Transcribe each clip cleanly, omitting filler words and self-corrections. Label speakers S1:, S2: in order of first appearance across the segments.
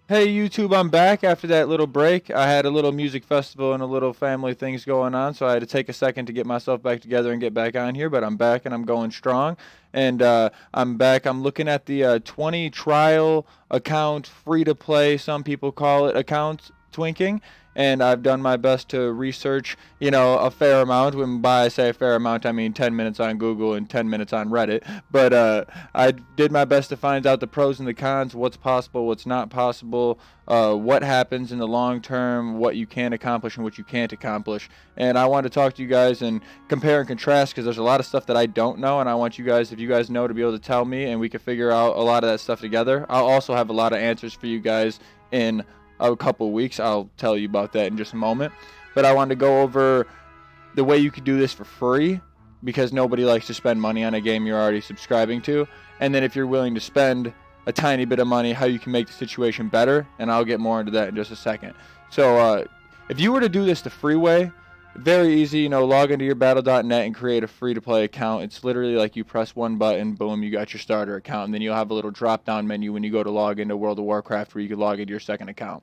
S1: Hey YouTube, I'm back after that little break. I had a little music festival and a little family things going on, so I had to take a second to get myself back together and get back on here, but I'm back and I'm going strong. And I'm back. I'm looking at the 20 trial account, free to play, some people call it account twinking. And I've done my best to research, a fair amount. When by I say a fair amount, I mean 10 minutes on Google and 10 minutes on Reddit. But I did my best to find out the pros and the cons, what's possible, what's not possible, what happens in the long term, what you can accomplish and what you can't accomplish. And I want to talk to you guys and compare and contrast because there's a lot of stuff that I don't know, and I want you guys, if you guys know, to be able to tell me, and we can figure out a lot of that stuff together. I'll also have a lot of answers for you guys in a couple weeks. I'll tell you about that in just a moment. But I wanted to go over the way you could do this for free because nobody likes to spend money on a game you're already subscribing to. And then if you're willing to spend a tiny bit of money, how you can make the situation better. And I'll get more into that in just a second. So if you were to do this the free way, very easy, log into your battle.net and create a free-to-play account. It's literally like you press one button, boom, you got your starter account. And then you'll have a little drop-down menu when you go to log into World of Warcraft where you can log into your second account.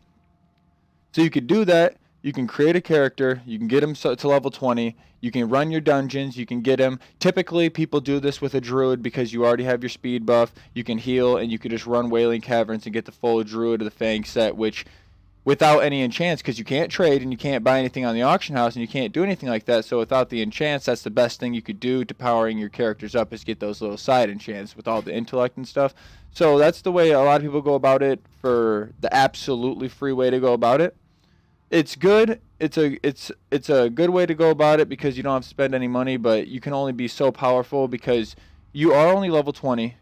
S1: So you could do that. You can create a character. You can get him to level 20. You can run your dungeons. You can get him. Typically, people do this with a druid because you already have your speed buff. You can heal, and you can just run Wailing Caverns and get the full druid of the Fang set, which without any enchants, because you can't trade and you can't buy anything on the auction house and you can't do anything like that. So without the enchants, that's the best thing you could do to powering your characters up is get those little side enchants with all the intellect and stuff. So that's the way a lot of people go about it for the absolutely free way to go about it. It's good. It's a good way to go about it because you don't have to spend any money, but you can only be so powerful because you are only level 20.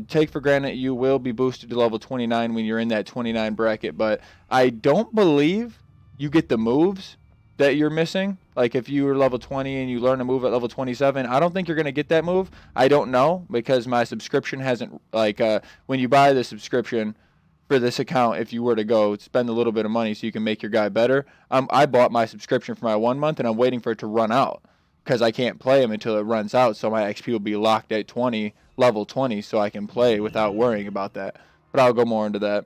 S1: Take for granted you will be boosted to level 29 when you're in that 29 bracket, but I don't believe you get the moves that you're missing. Like if you were level 20 and you learn a move at level 27, I don't think you're going to get that move. I don't know because my subscription hasn't, when you buy the subscription for this account, if you were to go spend a little bit of money so you can make your guy better, I bought my subscription for my 1 month and I'm waiting for it to run out because I can't play him until it runs out, so my XP will be locked at level 20, so I can play without worrying about that. But I'll go more into that.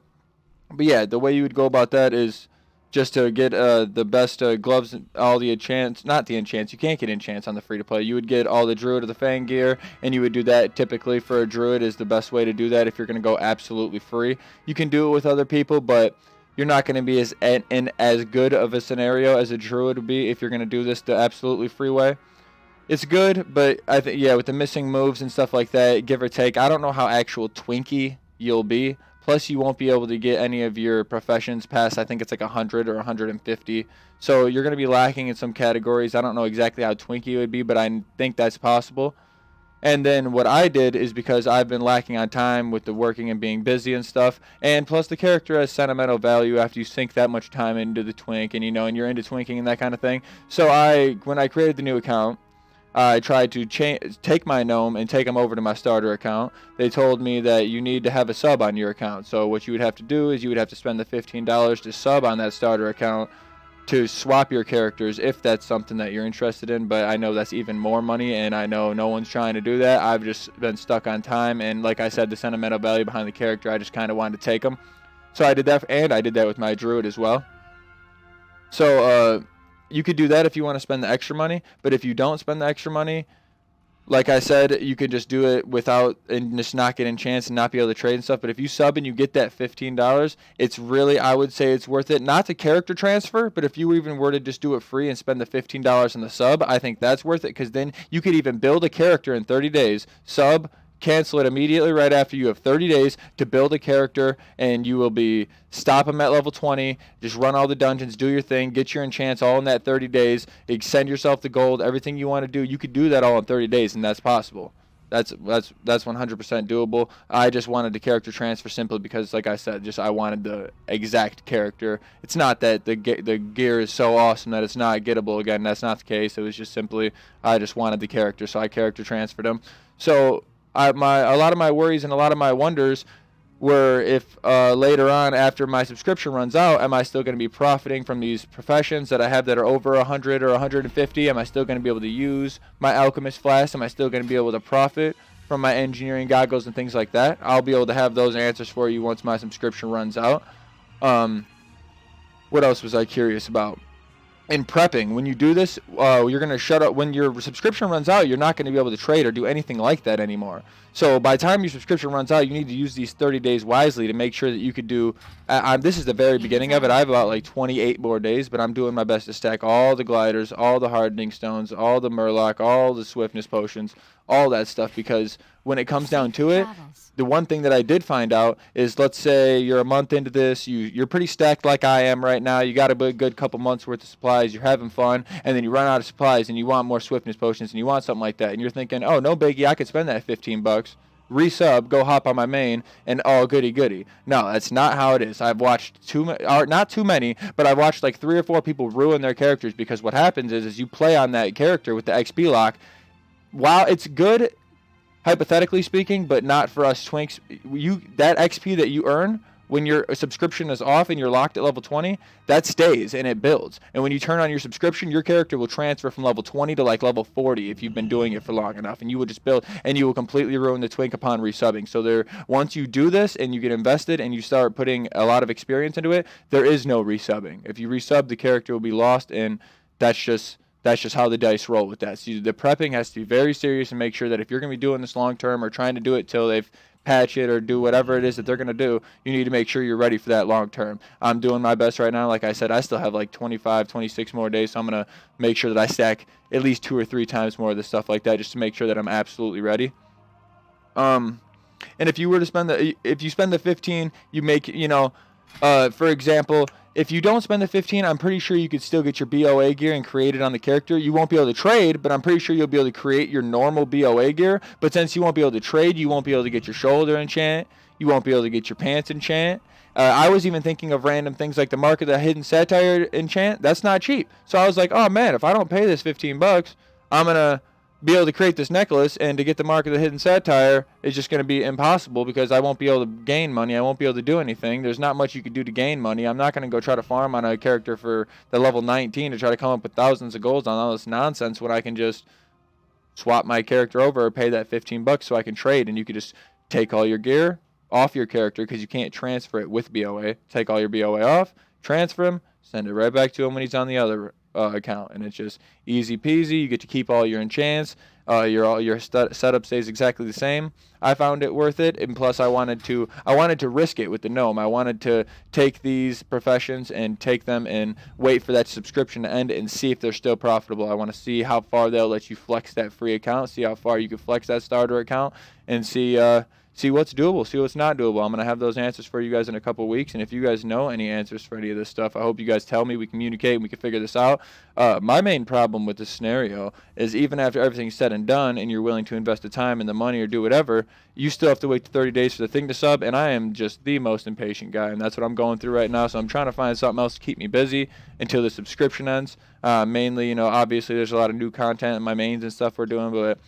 S1: But yeah, the way you would go about that is just to get the best gloves, all the enchants, not the enchants, you can't get enchants on the free-to-play. You would get all the Druid of the Fang gear, and you would do that typically for a Druid is the best way to do that if you're going to go absolutely free. You can do it with other people, but you're not going to be in as good of a scenario as a Druid would be if you're going to do this the absolutely free way. It's good, but I think, yeah, with the missing moves and stuff like that, give or take, I don't know how actual twinky you'll be. Plus, you won't be able to get any of your professions past, I think it's like 100 or 150. So you're going to be lacking in some categories. I don't know exactly how twinky it would be, but I think that's possible. And then what I did is because I've been lacking on time with the working and being busy and stuff, and plus the character has sentimental value after you sink that much time into the twink and, and you're into twinking and that kind of thing. So when I created the new account, I tried to take my gnome and take him over to my starter account. They told me that you need to have a sub on your account. So what you would have to do is you would have to spend the $15 to sub on that starter account to swap your characters if that's something that you're interested in. But I know that's even more money, and I know no one's trying to do that. I've just been stuck on time, and like I said, the sentimental value behind the character, I just kind of wanted to take him. So I did that, and I did that with my druid as well. So, you could do that if you want to spend the extra money, but if you don't spend the extra money, like I said, you could just do it without and just not get enchants and not be able to trade and stuff. But if you sub and you get that $15, it's really, I would say it's worth it. Not the character transfer, but if you even were to just do it free and spend the $15 on the sub, I think that's worth it because then you could even build a character in 30 days, sub, cancel it immediately right after you have 30 days to build a character, and you will be stop them at level 20, just run all the dungeons, do your thing, get your enchants all in that 30 days, send yourself the gold, everything you want to do. You could do that all in 30 days, and that's possible. That's 100% doable. I just wanted the character transfer simply because, like I said, just I wanted the exact character. It's not that the gear is so awesome that it's not gettable again. That's not the case. It was just simply I just wanted the character, so I character transferred him. So a lot of my worries and a lot of my wonders were if later on after my subscription runs out, am I still going to be profiting from these professions that I have that are over 100 or 150? Am I still going to be able to use my alchemist flask? Am I still going to be able to profit from my engineering goggles and things like that? I'll be able to have those answers for you once my subscription runs out. What else was I curious about? In prepping, when you do this, you're going to shut up. When your subscription runs out, you're not going to be able to trade or do anything like that anymore. So by the time your subscription runs out, you need to use these 30 days wisely to make sure that you could do. This is the very beginning of it. I have about like 28 more days, but I'm doing my best to stack all the gliders, all the hardening stones, all the murloc, all the swiftness potions, all that stuff, because when it comes down to it, the one thing that I did find out is, let's say you're a month into this, you're pretty stacked like I am right now, you got a good couple months worth of supplies, you're having fun, and then you run out of supplies and you want more swiftness potions and you want something like that, and you're thinking, oh, no biggie, I could spend that 15 bucks, resub, go hop on my main, and oh, goody goody. No, that's not how it is. I've watched not too many, but I've watched like 3 or 4 people ruin their characters, because what happens is you play on that character with the XP lock. While it's good, hypothetically speaking, but not for us twinks, that XP that you earn when your subscription is off and you're locked at level 20, that stays and it builds. And when you turn on your subscription, your character will transfer from level 20 to like level 40 if you've been doing it for long enough, and you will just build, and you will completely ruin the twink upon resubbing. So once you do this and you get invested and you start putting a lot of experience into it, there is no resubbing. If you resub, the character will be lost, and that's just how the dice roll with that. So the prepping has to be very serious and make sure that if you're going to be doing this long term or trying to do it till they've patch it or do whatever it is that they're going to do, you need to make sure you're ready for that long term. I'm doing my best right now. Like I said, I still have like 25, 26 more days, so I'm going to make sure that I stack at least 2 or 3 times more of this stuff like that, just to make sure that I'm absolutely ready. And if you were to spend the 15, you make, for example, if you don't spend the 15, I'm pretty sure you could still get your BOA gear and create it on the character. You won't be able to trade, but I'm pretty sure you'll be able to create your normal BOA gear. But since you won't be able to trade, you won't be able to get your shoulder enchant. You won't be able to get your pants enchant. I was even thinking of random things like the Mark of the Hidden Satire enchant. That's not cheap. So I was like, oh man, if I don't pay this 15 bucks, I'm going to be able to create this necklace, and to get the Mark of the Hidden Satire is just going to be impossible, because I won't be able to gain money. I won't be able to do anything. There's not much you can do to gain money. I'm not going to go try to farm on a character for the level 19 to try to come up with thousands of golds on all this nonsense when I can just swap my character over or pay that 15 bucks so I can trade, and you could just take all your gear off your character, because you can't transfer it with BOA. Take all your BOA off, transfer him, send it right back to him when he's on the other account, and it's just easy peasy. You get to keep all your enchants. Your setup stays exactly the same. I found it worth it, and plus I wanted to risk it with the gnome. I wanted to take these professions and take them and wait for that subscription to end and see if they're still profitable. I want to see how far they'll let you flex that free account, see how far you can flex that starter account, and see what's doable, see what's not doable. I'm going to have those answers for you guys in a couple of weeks, and if you guys know any answers for any of this stuff, I hope you guys tell me. We communicate, and we can figure this out. My main problem with this scenario is, even after everything's said and done, and you're willing to invest the time and the money or do whatever, you still have to wait 30 days for the thing to sub, and I am just the most impatient guy, and that's what I'm going through right now. So I'm trying to find something else to keep me busy until the subscription ends. Mainly, obviously there's a lot of new content in my mains and stuff we're doing, but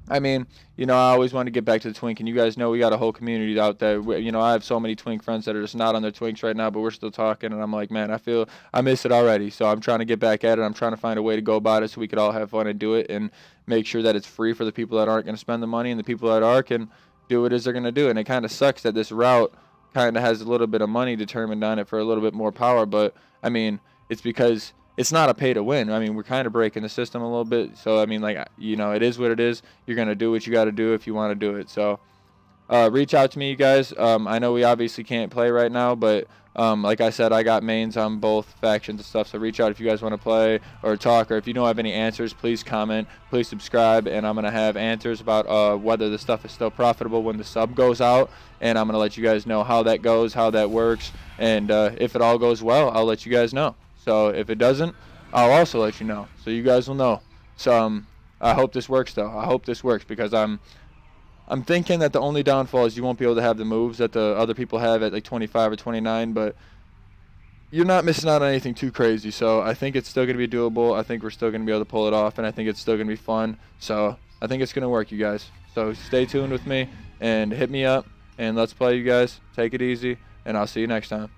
S1: I mean, I always want to get back to the twink, and you guys know we got a whole community out there. I have so many twink friends that are just not on their twinks right now, but we're still talking, and I'm like, man, I feel I miss it already. So I'm trying to get back at it. I'm trying to find a way to go about it so we could all have fun and do it, and make sure that it's free for the people that aren't going to spend the money, and the people that are can do what it is they're going to do. And it kind of sucks that this route kind of has a little bit of money determined on it for a little bit more power, but I mean, it's because it's not a pay to win. I mean, we're kind of breaking the system a little bit. So, I mean, it is what it is. You're going to do what you got to do if you want to do it. So, reach out to me, you guys. I know we obviously can't play right now, but like I said, I got mains on both factions and stuff. So, reach out if you guys want to play or talk, or if you don't have any answers, please comment, please subscribe, and I'm going to have answers about whether the stuff is still profitable when the sub goes out. And I'm going to let you guys know how that goes, how that works, and if it all goes well, I'll let you guys know. So if it doesn't, I'll also let you know, so you guys will know. So I hope this works, though. I hope this works, because I'm thinking that the only downfall is you won't be able to have the moves that the other people have at like 25 or 29, but you're not missing out on anything too crazy. So I think it's still going to be doable. I think we're still going to be able to pull it off, and I think it's still going to be fun. So I think it's going to work, you guys. So stay tuned with me and hit me up, and let's play, you guys. Take it easy, and I'll see you next time.